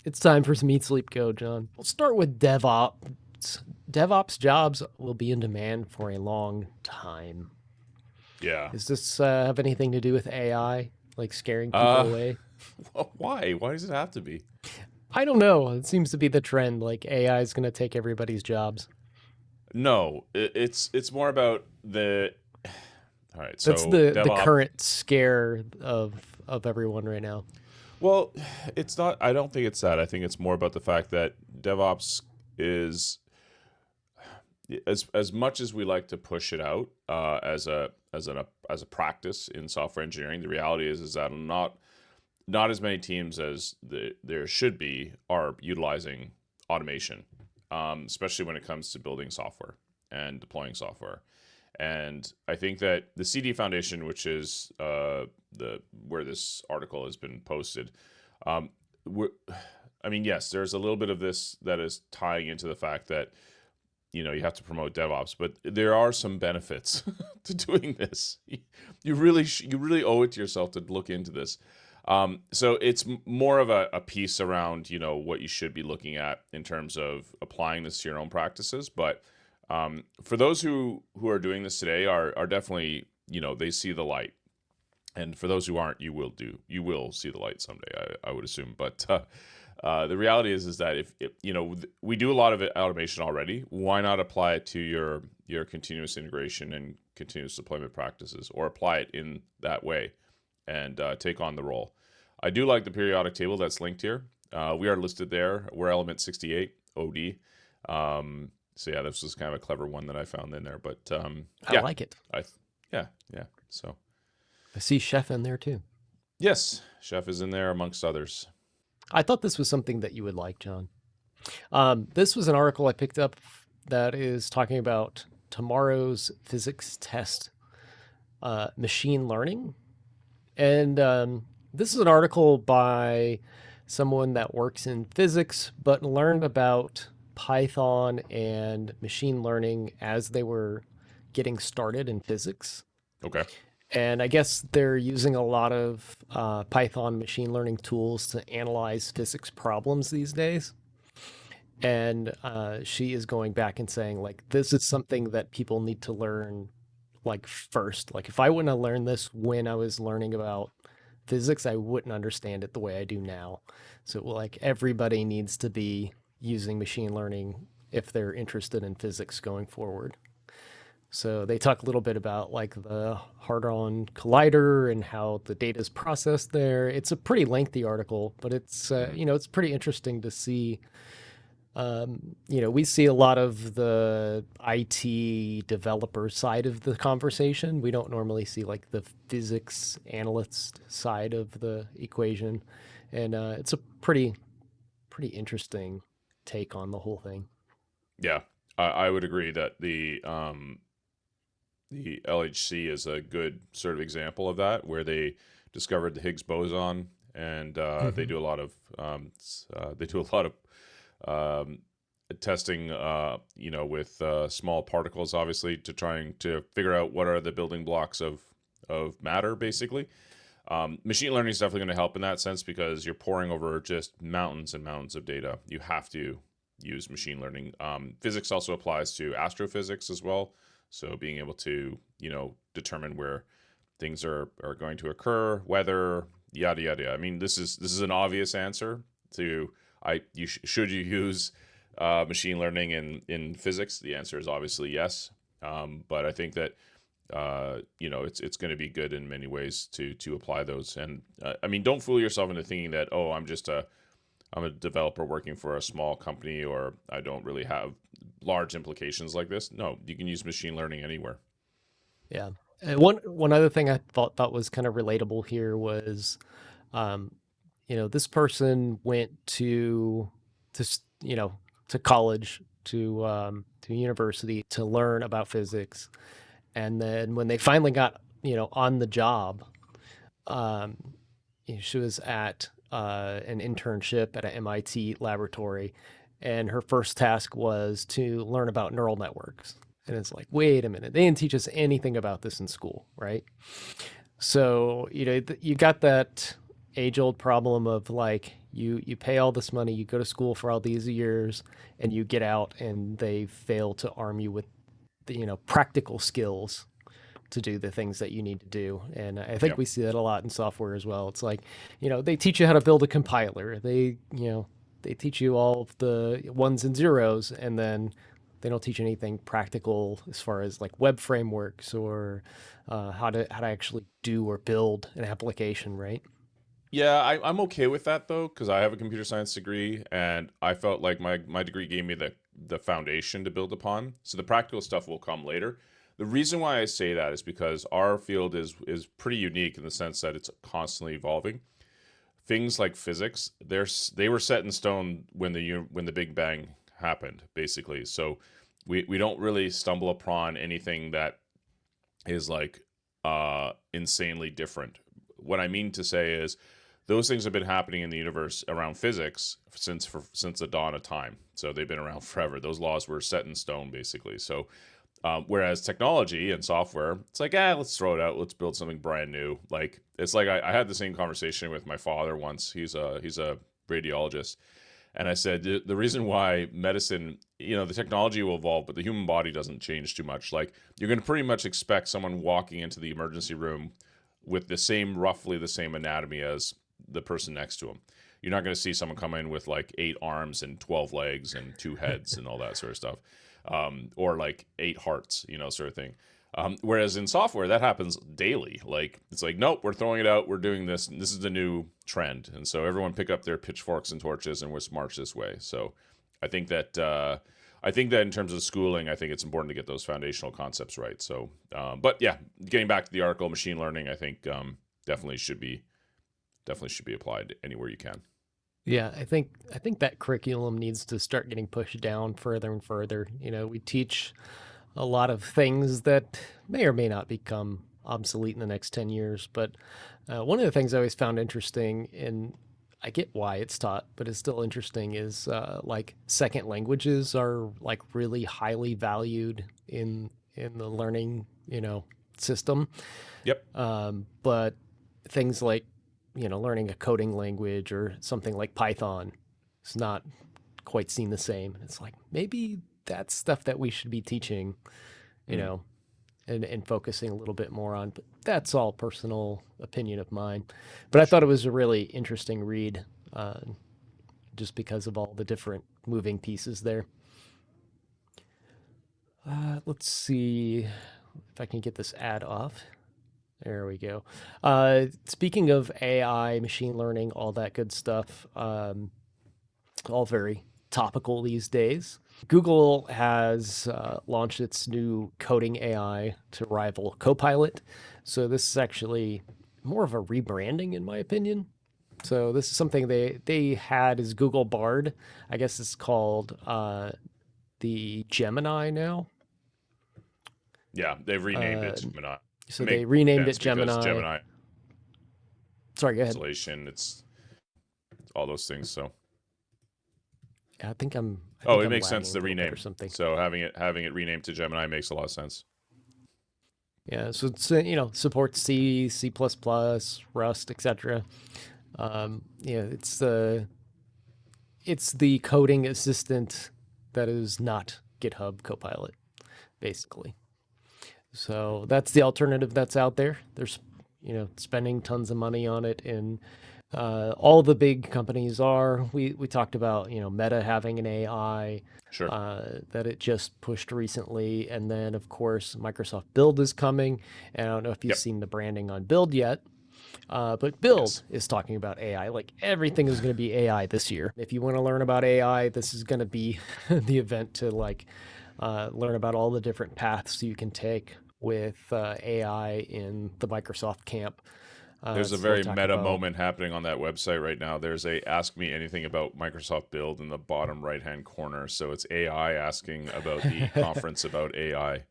It's time for some Eat Sleep Go, John. We'll start with DevOps. DevOps jobs will be in demand for a long time. Yeah. Does this have anything to do with AI, like scaring people Uh, away? why? Why does it have to be? I don't know. It seems to be the trend. Like AI is going to take everybody's jobs. No, it's more about the. All right, That's so the DevOps. current scare of everyone right now. Well, it's not. I don't think it's that. I think it's more about the fact that DevOps is as much as we like to push it out as a practice in software engineering. The reality is that not as many teams as there should be are utilizing automation, especially when it comes to building software and deploying software. And I think that the CD Foundation, which is the where this article has been posted, um, we're, I mean, yes, there's a little bit of this that is tying into the fact that you have to promote DevOps, but there are some benefits to doing this. You really owe it to yourself to look into this. So it's more of a piece around what you should be looking at in terms of applying this to your own practices. But for those who are doing this today are definitely they see the light, and for those who aren't, you will see the light someday. I would assume, but. The reality is that if we do a lot of automation already, why not apply it to your continuous integration and continuous deployment practices, or apply it in that way and take on the role? I do like the periodic table that's linked here. We are listed there. We're element 68 OD. So yeah, this was kind of a clever one that I found in there. But I yeah, like it. yeah. So I see Chef in there too. yes, Chef is in there amongst others. I thought this was something that you would like, John. This was an article I picked up that is talking about tomorrow's physics test, machine learning. And this is an article by someone that works in physics, but learned about Python and machine learning as they were getting started in physics. Okay. And I guess they're using a lot of Python machine learning tools to analyze physics problems these days. And she is going back and saying, like, this is something that people need to learn, like, first. Like, if I wouldn't have learned this when I was learning about physics, I wouldn't understand it the way I do now. So, like, everybody needs to be using machine learning if they're interested in physics going forward. So they talk a little bit about like the Hadron Collider and how the data is processed there. It's a pretty lengthy article, but it's Mhm. it's pretty interesting to see. We see a lot of the IT developer side of the conversation. We don't normally see like the physics analyst side of the equation, and it's a pretty interesting take on the whole thing. Yeah, I would agree that the LHC is a good sort of example of that, where they discovered the Higgs boson, and they Hmm. do a lot of um, testing, with small particles, obviously, to trying to figure out what are the building blocks of matter, basically. Machine learning is definitely going to help in that sense because you're pouring over just mountains and mountains of data. You have to use machine learning. Physics also applies to astrophysics as well. So being able to, determine where things are going to occur, weather, yada yada yada. I mean, this is an obvious answer to should you use machine learning in physics? The answer is obviously yes. But I think that it's going to be good in many ways to apply those. And I mean, don't fool yourself into thinking that, oh, I'm a developer working for a small company, or I don't really have large implications like this. No, you can use machine learning anywhere. Yeah. And one other thing I thought was kind of relatable here was, um, this person went to to college to university to learn about physics, and then when they finally got on the job, um, she was at an internship at an MIT laboratory, and her first task was to learn about neural networks. And it's like, wait a minute, they didn't teach us anything about this in school, right? So, you got that age old problem of like, You pay all this money, you go to school for all these years, and you get out, and they fail to arm you with the, practical skills to do the things that you need to do. And I think Yep. we see that a lot in software as well. It's like, they teach you how to build a compiler. They teach you all of the ones and zeros, and then they don't teach anything practical as far as like web frameworks or how to actually do or build an application, right? Yeah, I'm okay with that though, because I have a computer science degree, and I felt like my degree gave me the foundation to build upon. So the practical stuff will come later. The reason why I say that is because our field is pretty unique in the sense that it's constantly evolving. Things like physics, they were set in stone when the Big Bang happened, basically. So we don't really stumble upon anything that is like insanely different. What I mean to say is those things have been happening in the universe around physics since the dawn of time. So they've been around forever. Those laws were set in stone, basically. So whereas technology and software, it's like, let's throw it out. Let's build something brand new. Like it's like I had the same conversation with my father once. He's a radiologist, and I said the reason why medicine, the technology will evolve, but the human body doesn't change too much. Like you're going to pretty much expect someone walking into the emergency room with roughly the same anatomy as the person next to him. You're not going to see someone come in with like 8 arms and 12 legs and 2 heads and all that sort of stuff, or like 8 hearts, sort of thing. Whereas in software, that happens daily. Like it's like, nope, we're throwing it out. We're doing this. And this is the new trend, and so everyone pick up their pitchforks and torches and let's march this way. So I think that in terms of schooling, I think it's important to get those foundational concepts right. So, but yeah, getting back to the article, machine learning, I think definitely should be applied anywhere you can. Yeah, I think that curriculum needs to start getting pushed down further and further. We teach a lot of things that may or may not become obsolete in the next 10 years. But one of the things I always found interesting, and I get why it's taught, but it's still interesting, is like second languages are like really highly valued in the learning, system. Yep. But things like, learning a coding language or something like Python is not quite seen the same. It's like maybe that's stuff that we should be teaching, you Mm. know, and focusing a little bit more on. But that's all personal opinion of mine. But I thought it was a really interesting read, uh, just because of all the different moving pieces there. Let's see if I can get this ad off. There we go. Speaking of AI, machine learning, all that good stuff, all very topical these days. Google has launched its new coding AI to rival Copilot. So this is actually more of a rebranding, in my opinion. So this is something they had as Google Bard. I guess it's called the Gemini now. Yeah, they've renamed Uh, it Gemini. It so makes they renamed sense it because Gemini. Gemini Sorry, go ahead. installation, it's all those things. So, I think I'm. I oh, think it I'm makes lagging sense a to little bit or rename. something. So having it renamed to Gemini makes a lot of sense. Yeah, so it's supports C, C++, Rust, etc. It's the coding assistant that is not GitHub Copilot, basically. So that's the alternative that's out there. There's spending tons of money on it, and all the big companies are. We talked about Meta having an AI Sure. that it just pushed recently, and then of course Microsoft Build is coming. And I don't know if you've Yep. seen the branding on Build yet, but Build Yes. is talking about AI. Like everything is going to be AI this year. If you want to learn about AI, this is going to be the event to learn about all the different paths you can take with AI in the Microsoft camp. There's a So we'll very talk meta about moment happening on that website right now. There's a ask me anything about Microsoft Build in the bottom right hand corner. So it's AI asking about the conference about AI.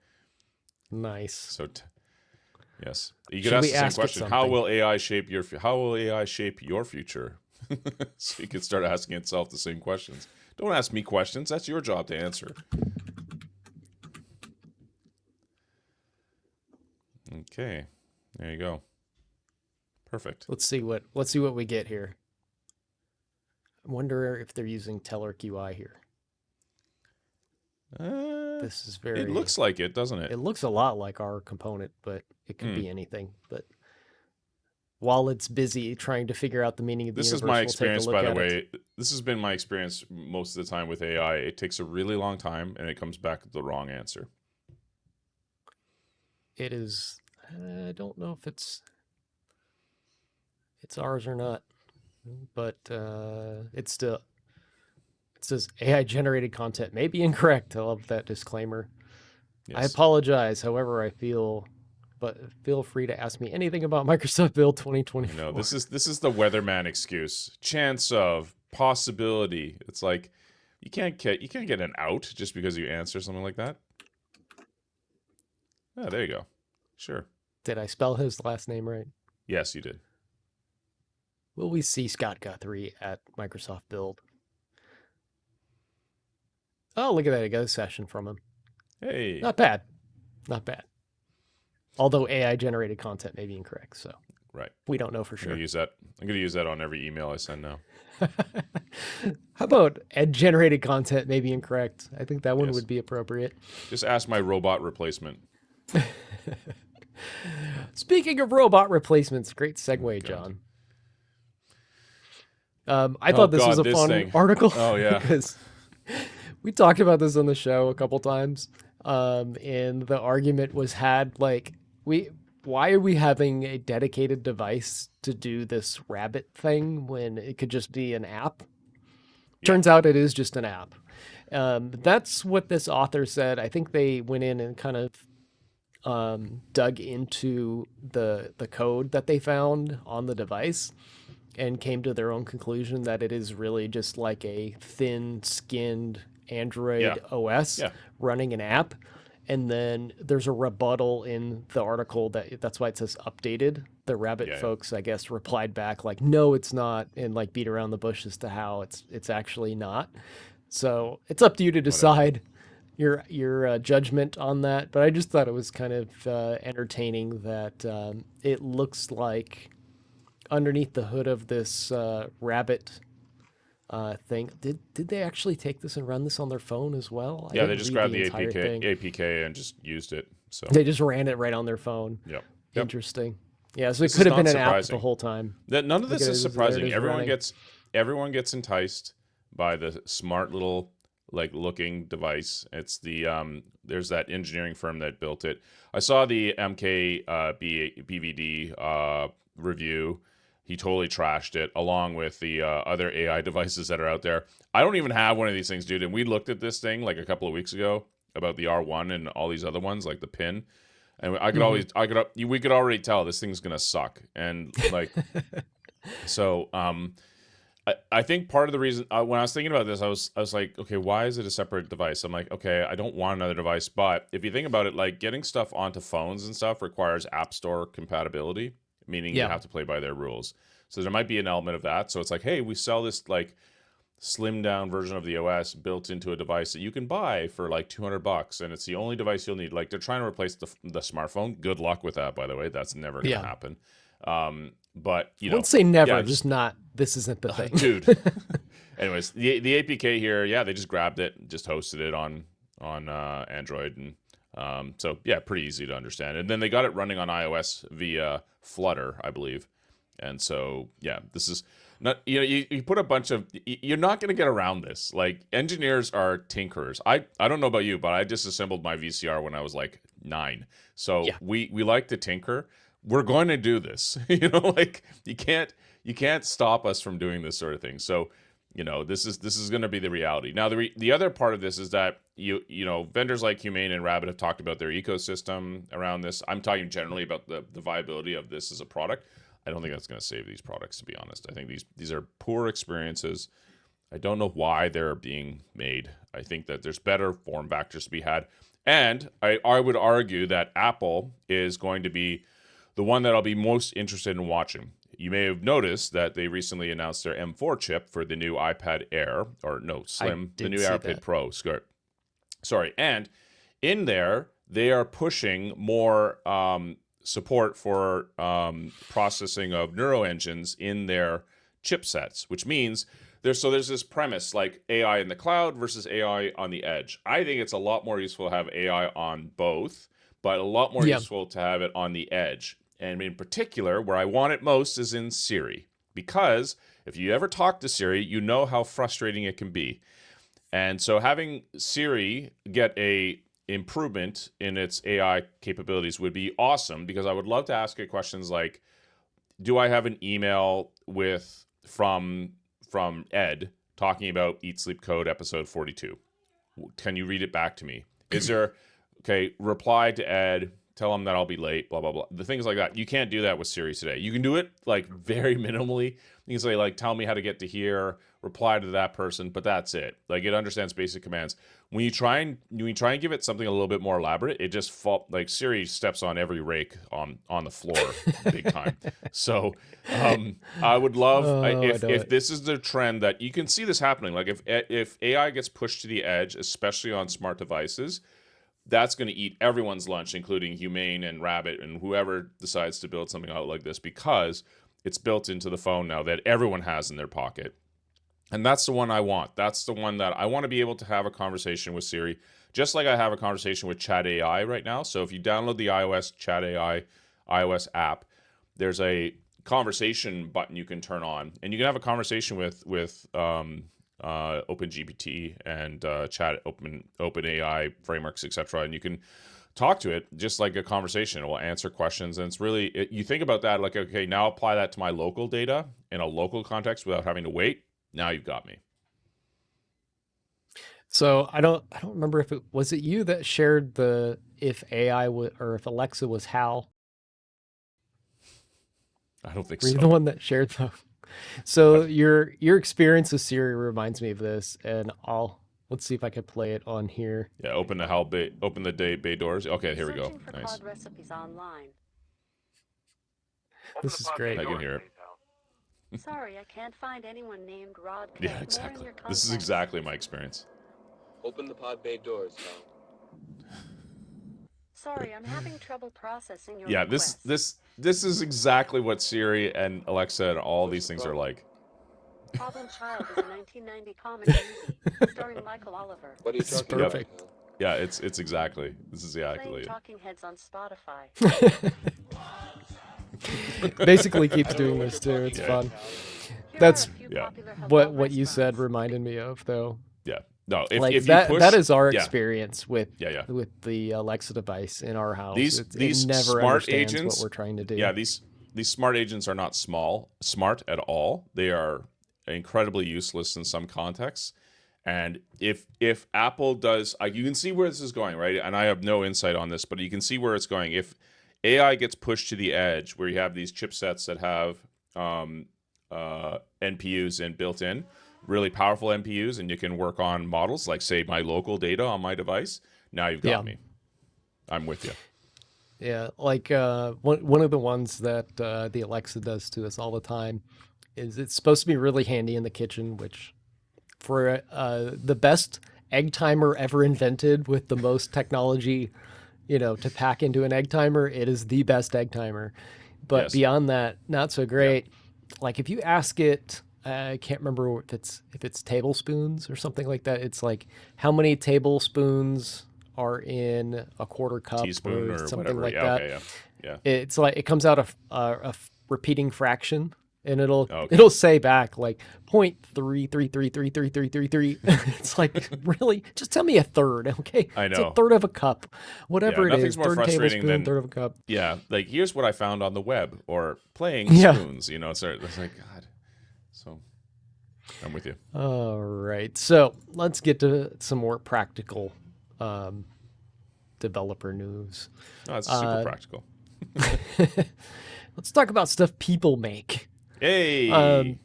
nice. So yes, you could Should ask we the same ask it question. How something? will AI shape how will AI shape your future? So you could start asking itself the same questions. Don't ask me questions. That's your job to answer. Okay. There you go. Perfect. Let's see what we get here. I wonder if they're using Telerik UI here. This is It looks like it, doesn't it? It looks a lot like our component, but it could be anything. But while it's busy trying to figure out the meaning of the This universe, is my we'll experience, take a look by the at way. This has been my experience most of the time with AI. It takes a really long time, and it comes back with the wrong answer. It is. I don't know if it's ours or not, but it's still. It says AI generated content may be incorrect. I love that disclaimer. Yes. I apologize, however I feel, but feel free to ask me anything about Microsoft Build 2024. No, this is the weatherman excuse. Chance of, possibility. It's like you can't get an out just because you answer something like that. Oh, there you go. Sure. Did I spell his last name right? Yes, you did. Will we see Scott Guthrie at Microsoft Build? Oh, look at that. I got a session from him. Hey. Not bad. Not bad. Although AI generated content may be incorrect, so Right. we don't know for sure. I'm gonna use that on every email I send now. How about Ed generated content may be incorrect? I think that one Yes. would be appropriate. Just ask my robot replacement. Speaking of robot replacements, great segue, John. I thought this was a fun article. Oh yeah. Because we talked about this on the show a couple times. And the argument was had like, why are we having a dedicated device to do this rabbit thing when it could just be an app? Yeah. Turns out it is just an app. That's what this author said. I think they went in and kind of dug into the code that they found on the device and came to their own conclusion that it is really just like a thin-skinned Android OS running an app. And then there's a rebuttal in the article that's why it says updated. The Rabbit folks, I guess, replied back like, no, it's not, and like beat around the bush as to how it's actually not. So it's up to you to decide your judgment on that. But I just thought it was kind of entertaining that it looks like underneath the hood of this Rabbit thing. Did they actually take this and run this on their phone as well? Yeah, they just grabbed the APK and just used it. So they just ran it right on their phone. Yep. Interesting. Yeah, so it could have been an app the whole time. None of this is surprising. Everyone gets enticed by the smart little looking device. It's the there's that engineering firm that built it. I saw the BVD review. He totally trashed it, along with the other AI devices that are out there. I don't even have one of these things, dude. And we looked at this thing like a couple of weeks ago about the R1 and all these other ones, like the Pin. And we could already tell this thing's gonna suck. And like, so I think part of the reason when I was thinking about this, I was like, okay, why is it a separate device? I'm like, okay, I don't want another device. But if you think about it, like getting stuff onto phones and stuff requires App Store compatibility, meaning you have to play by their rules. So there might be an element of that. So it's like, hey, we sell this like slimmed down version of the OS built into a device that you can buy for like $200, and it's the only device you'll need. Like they're trying to replace the smartphone. Good luck with that, by the way. That's never going to happen. But you know, don't say never. Just not. This isn't the thing, dude. Anyways, the APK here, they just grabbed it, just hosted it on Android, and so yeah, pretty easy to understand. And then they got it running on iOS via Flutter, I believe. And so yeah, this is not, you put a bunch of, you're not going to get around this. Like engineers are tinkerers. I don't know about you, but I disassembled my VCR when I was like 9. So we like to tinker. We're going to do this. Like you can't stop us from doing this sort of thing. So, this is going to be the reality. Now, the other part of this is that vendors like Humane and Rabbit have talked about their ecosystem around this. I'm talking generally about the viability of this as a product. I don't think that's going to save these products, to be honest. I think these are poor experiences. I don't know why they're being made. I think that there's better form factors to be had. And I would argue that Apple is going to be the one that I'll be most interested in watching. You may have noticed that they recently announced their M4 chip for the new iPad Air, Slim, the new AirPod Pro. Sorry. And in there, they are pushing more support for processing of neuroengines in their chipsets, which means there's this premise like AI in the cloud versus AI on the edge. I think it's a lot more useful to have AI on both, but a lot more Yeah. useful to have it on the edge. And in particular, where I want it most is in Siri, because if you ever talk to Siri, you know how frustrating it can be. And so having Siri get a improvement in its AI capabilities would be awesome, because I would love to ask it questions like, do I have an email from Ed talking about Eat Sleep Code episode 42? Can you read it back to me? Is there, okay, reply to Ed, tell him that I'll be late, blah, blah, blah. The things like that. You can't do that with Siri today. You can do it like very minimally. You can say like, tell me how to get to here, reply to that person, but that's it. Like, it understands basic commands. When you try and give it something a little bit more elaborate, it just like Siri steps on every rake on the floor big time. So I would love if this is the trend that you can see this happening. Like if AI gets pushed to the edge, especially on smart devices, that's going to eat everyone's lunch, including Humane and Rabbit and whoever decides to build something out like this, because it's built into the phone now that everyone has in their pocket. And that's the one I want. That's the one that I want to be able to have a conversation with Siri, just like I have a conversation with Chat AI right now. So if you download the iOS Chat AI iOS app, there's a conversation button you can turn on, and you can have a conversation with OpenGPT and Chat OpenAI frameworks, etc. And you can talk to it just like a conversation. It will answer questions, and it's really you think about that like, okay, now apply that to my local data in a local context without having to wait. Now you've got me. So I don't remember if it was you that shared the if AI or if Alexa was Hal. I don't think Were so. you the one that shared them? So your experience with Siri reminds me of this, and let's see if I can play it on here. Yeah, open the bay doors. Okay, here we go. Searching for Nice. cod recipes online. This is great. I can hear it. Sorry, I can't find anyone named Rod. Yeah, More in exactly. your This is contacts. exactly my experience. Open the pod bay doors, Hal. Sorry, I'm having trouble processing your Yeah, request. this is exactly what Siri and Alexa and all these things are like. Problem Child is a 1990 comedy movie starring Michael Oliver. What are you This is talking about, perfect. Hal? Yeah, it's exactly. This is Playing exactly it. Talking Heads on Spotify. Basically keeps doing this too. It's Yeah. fun. Here That's are a few yeah. popular halal What you said restaurants. reminded me of, though. Yeah. No, if Like you that push, that is our yeah. experience with Yeah. the Alexa device in our house. These it never smart understands agents, what we're trying to do. Yeah, these smart agents are not smart at all. They are incredibly useless in some contexts. And if Apple does, you can see where this is going, right? And I have no insight on this, but you can see where it's going. If AI gets pushed to the edge, where you have these chipsets that have NPUs in built in, really powerful NPUs, and you can work on models like, say, my local data on my device. Now you've got me. I'm with you. Yeah, like one of the ones that the Alexa does to us all the time is it's supposed to be really handy in the kitchen, which for the best egg timer ever invented with the most technology, to pack into an egg timer, it is the best egg timer. But Yes. beyond that, not so great. Like if you ask it, I can't remember if it's tablespoons or something like that. It's like how many tablespoons are in a quarter cup Teaspoon or something whatever. like Yeah, that. okay, yeah. It's like it comes out a repeating fraction, and it'll Okay. say back like 0.333333333. It's like, really, just tell me a third, okay? I It's know. a third of a cup, whatever it nothing's is. more Third frustrating tablespoon, than- third of a cup. Yeah, like here's what I found on the web, or playing Yeah. spoons. So it's like, God. So I'm with you. All right, so let's get to some more practical developer news. No, it's super practical. Let's talk about stuff people make. Hey.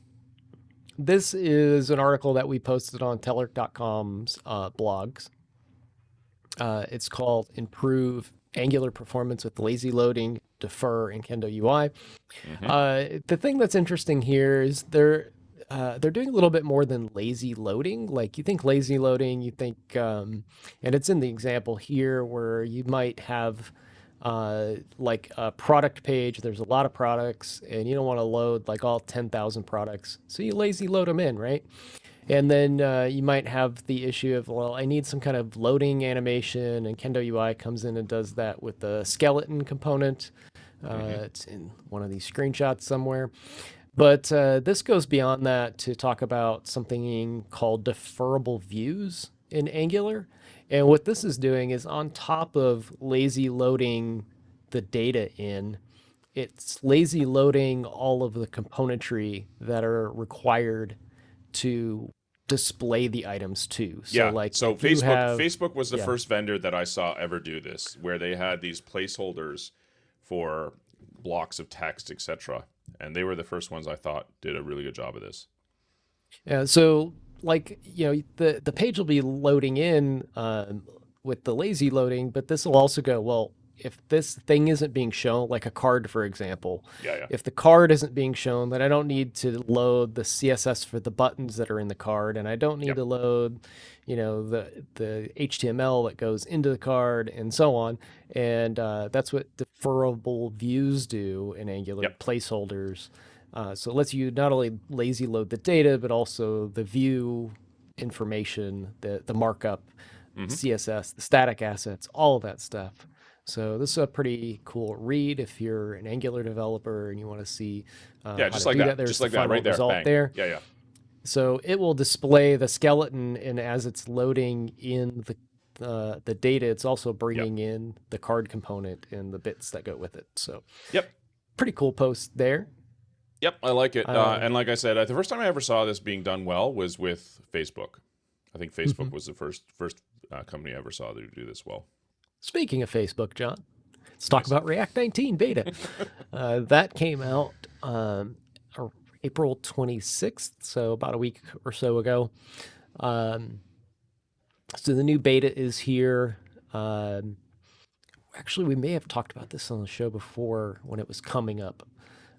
This is an article that we posted on Telerik.com's blogs. It's called Improve Angular Performance with Lazy Loading, Defer, and Kendo UI. The thing that's interesting here is they're doing a little bit more than lazy loading. Like you think lazy loading, you think, and it's in the example here where you might have like a product page. There's a lot of products, and you don't want to load like all 10,000 products, so you lazy load them in, right? And then you might have the issue of, well, I need some kind of loading animation, and Kendo UI comes in and does that with the skeleton component. It's in one of these screenshots somewhere. But this goes beyond that to talk about something called deferrable views in Angular. And what this is doing is, on top of lazy loading the data in, it's lazy loading all of the componentry that are required to display the items too. So Yeah. like So if you have, Facebook was the yeah. first vendor that I saw ever do this, where they had these placeholders for blocks of text, etc. And they were the first ones I thought did a really good job of this. Yeah, so like, the page will be loading in with the lazy loading, but this will also go, well, if this thing isn't being shown, like a card, for example, Yeah. if the card isn't being shown, then I don't need to load the CSS for the buttons that are in the card, and I don't need to load, the HTML that goes into the card, and so on. And that's what deferrable views do in Angular, placeholders. So it lets you not only lazy load the data, but also the view information, the markup, CSS, the static assets, all of that stuff. So this is a pretty cool read if you're an Angular developer and you want to see how just to like do that. There's Just the like that final right there. result Bang. there. Yeah. So it will display the skeleton, and as it's loading in the data, it's also bringing in the card component and the bits that go with it. So pretty cool post there. Yep, I like it. And like I said, the first time I ever saw this being done well was with Facebook. I think Facebook was the first company I ever saw to do this well. Speaking of Facebook, John, let's talk about React 19 beta. That came out April 26th, so about a week or so ago. So the new beta is here. Actually, we may have talked about this on the show before when it was coming up.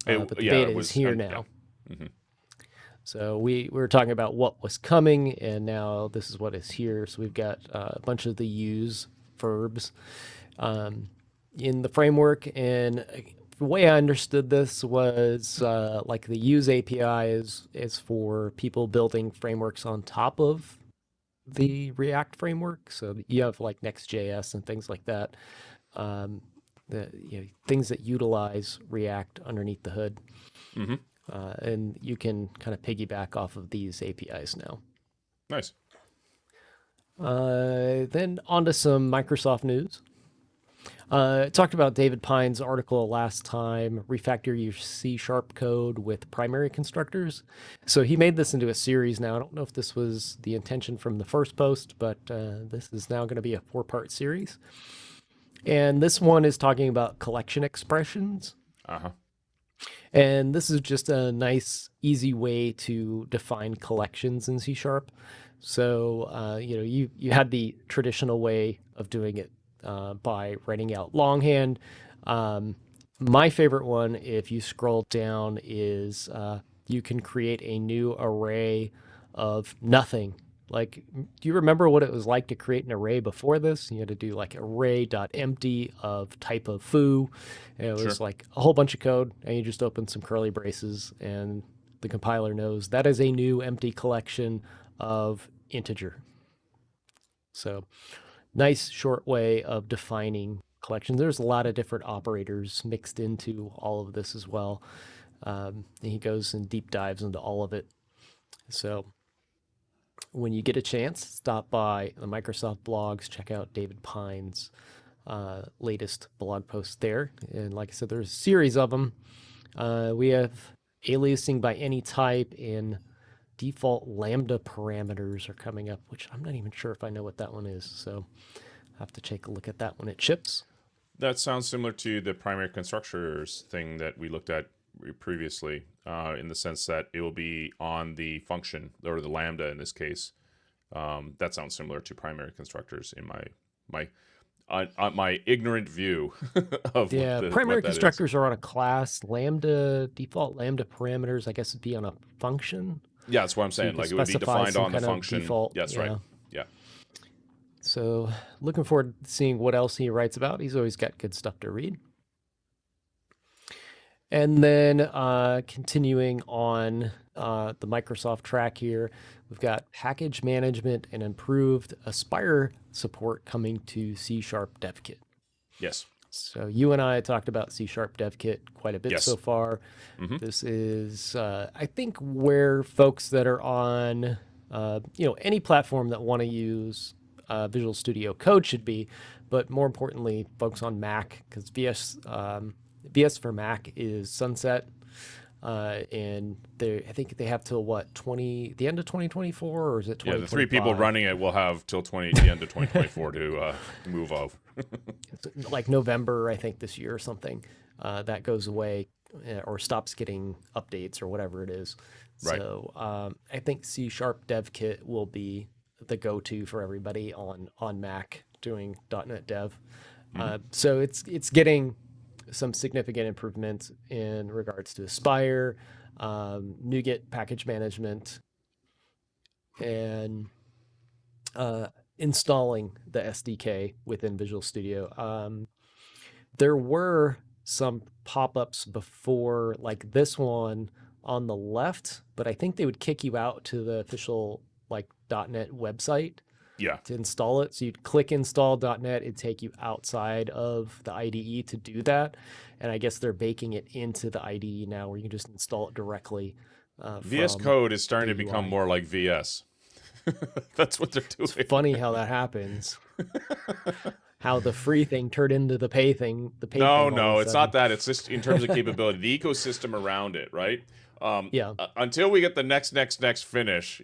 But the beta is here now. So we were talking about what was coming, and now this is what is here. So we've got a bunch of the use verbs in the framework, and the way I understood this was like the use API is for people building frameworks on top of the React framework. So you have like Next.js and things like that. Things that utilize React underneath the hood. And you can kind of piggyback off of these APIs now. Nice. Then on to some Microsoft news. Talked about David Pine's article last time, Refactor Your C# code with primary constructors. So he made this into a series now. I don't know if this was the intention from the first post, but this is now going to be a 4-part series. And this one is talking about collection expressions. And this is just a nice, easy way to define collections in C#. So, you had the traditional way of doing it by writing out longhand. My favorite one, if you scroll down, is you can create a new array of nothing. Like, do you remember what it was like to create an array before this? You had to do like array.empty of type of foo. And it was like a whole bunch of code, and you just open some curly braces, and the compiler knows that is a new empty collection of integer. So nice short way of defining collections. There's a lot of different operators mixed into all of this as well. And he goes and deep dives into all of it. So when you get a chance, stop by the Microsoft blogs, check out David Pine's latest blog post there. And like I said, there's a series of them. We have aliasing by any type, and default Lambda parameters are coming up, which I'm not even sure if I know what that one is. So I have to take a look at that when it ships. That sounds similar to the primary constructors thing that we looked at previously, in the sense that it will be on the function, or the Lambda in this case. That sounds similar to primary constructors in my ignorant view of primary what that constructors is. are on a class. Default Lambda parameters, I guess, would be on a function. Yeah, that's what I'm saying. So like it would be defined on the function. Default, That's right. Yeah. So looking forward to seeing what else he writes about. He's always got good stuff to read. And then continuing on the Microsoft track here, we've got package management and improved Aspire support coming to C# Dev Kit. Yes. So you and I talked about C# Dev Kit quite a bit Yes. so far. Mhm. This is, I think, where folks that are on, any platform that want to use Visual Studio Code should be, but more importantly, folks on Mac, because VS for Mac is sunset, and I think they have till the end of 2024, or is it 2025? Yeah, the 3 people running it will have till the end of 2024 to move off. Like November, I think, this year or something, that goes away or stops getting updates or whatever it is. Right. So I think C# Dev Kit will be the go-to for everybody on Mac doing .NET Dev. So it's getting some significant improvements in regards to Aspire, NuGet package management, and installing the SDK within Visual Studio. There were some pop-ups before, like this one on the left, but I think they would kick you out to the official .NET website Yeah. to install it. So you'd click install .NET, it'd take you outside of the IDE to do that. And I guess they're baking it into the IDE now where you can just install it directly. VS from Code is starting to the become UI. more like VS. That's what they're doing. It's funny how that happens. How the free thing turned into the pay thing. The pay thing all of No, a it's not sudden. that. It's just in terms of capability, the ecosystem around it, right? Yeah. Until we get the next finish,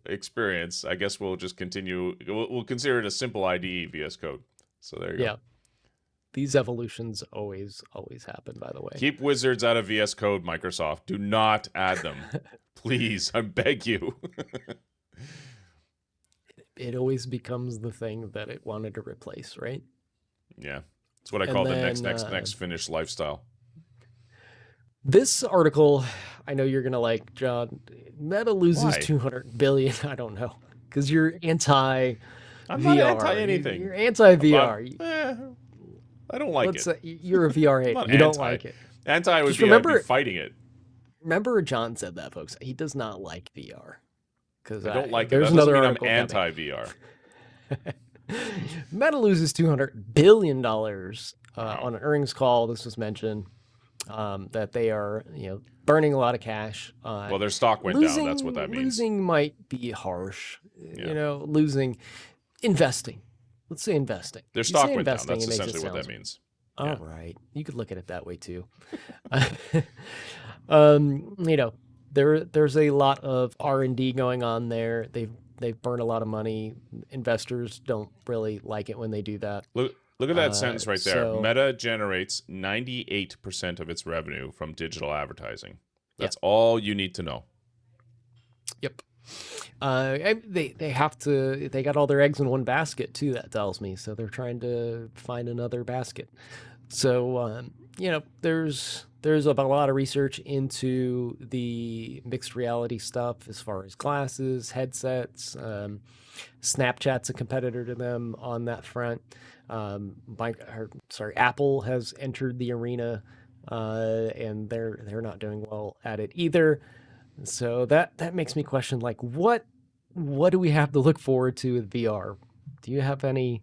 experience, I guess we'll just continue. We'll consider it a simple IDE VS Code. So there you Yeah. go. These evolutions always happen, by the way. Keep wizards out of VS Code, Microsoft. Do not add them. Please, I beg you. It always becomes the thing that it wanted to replace, right? Yeah. It's what I And call the then, next finish lifestyle. This article, I know you're gonna like, John. Meta loses Why? 200 billion. I don't know, because you're anti I'm VR. not anti anything. You're anti VR. I don't like Let's it. say you're a VR hater. not You don't anti. like it. Anti would Just be I'd remember- be fighting it. Remember, John said that, folks. He does not like VR. Because I don't like it. There's That doesn't another mean I'm article coming. anti-VR. Meta loses $200 billion on an earnings call. This was mentioned that they are, burning a lot of cash. Well, their stock went down. That's what that means. Losing might be harsh. Yeah. Investing. Let's say investing. Their You stock say went down. investing, That's it makes it essentially what that sound- means. All Yeah. right. You could look at it that way too. There's a lot of R&D going on there. They've burned a lot of money. Investors don't really like it when they do that. Look at that sentence right there. so- Meta generates 98% of its revenue from digital advertising. That's all you need to know. Yep. They have to. They got all their eggs in one basket too. That tells me. So they're trying to find another basket. So there's a lot of research into the mixed reality stuff as far as glasses, headsets. Snapchat's a competitor to them on that front. Apple has entered the arena, and they're not doing well at it either. So that makes me question, like, what do we have to look forward to with VR? Do you have any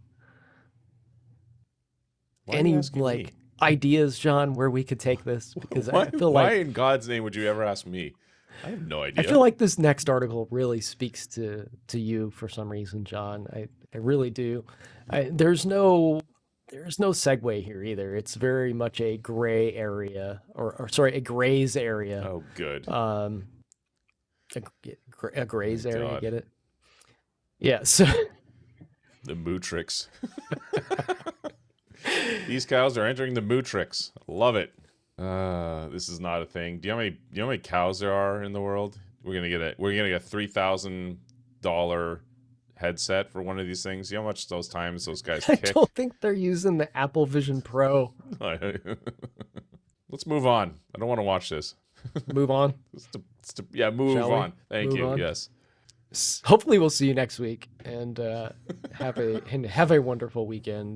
Why are you asking like me? ideas, John, where we could take this? Because Why, I feel why like in God's name would you ever ask me? I have no idea. I feel like this next article really speaks to you for some reason, John. I really do. There's no segue here either. It's very much a gray area, or a grays area. Oh, good. A grays My area. God. Get it? Yeah. So The Mootrix. These cows are entering the Mootrix. Love it. This is not a thing. Do you know how many cows there are in the world? We're gonna get a $3,000 headset for one of these things. You know how much those times those guys I kick? don't think they're using the Apple Vision Pro. Let's move on. I don't want to watch this. Move on. Move Shall we? on. Thank Move you. on? Yes. Hopefully we'll see you next week. and have a wonderful weekend.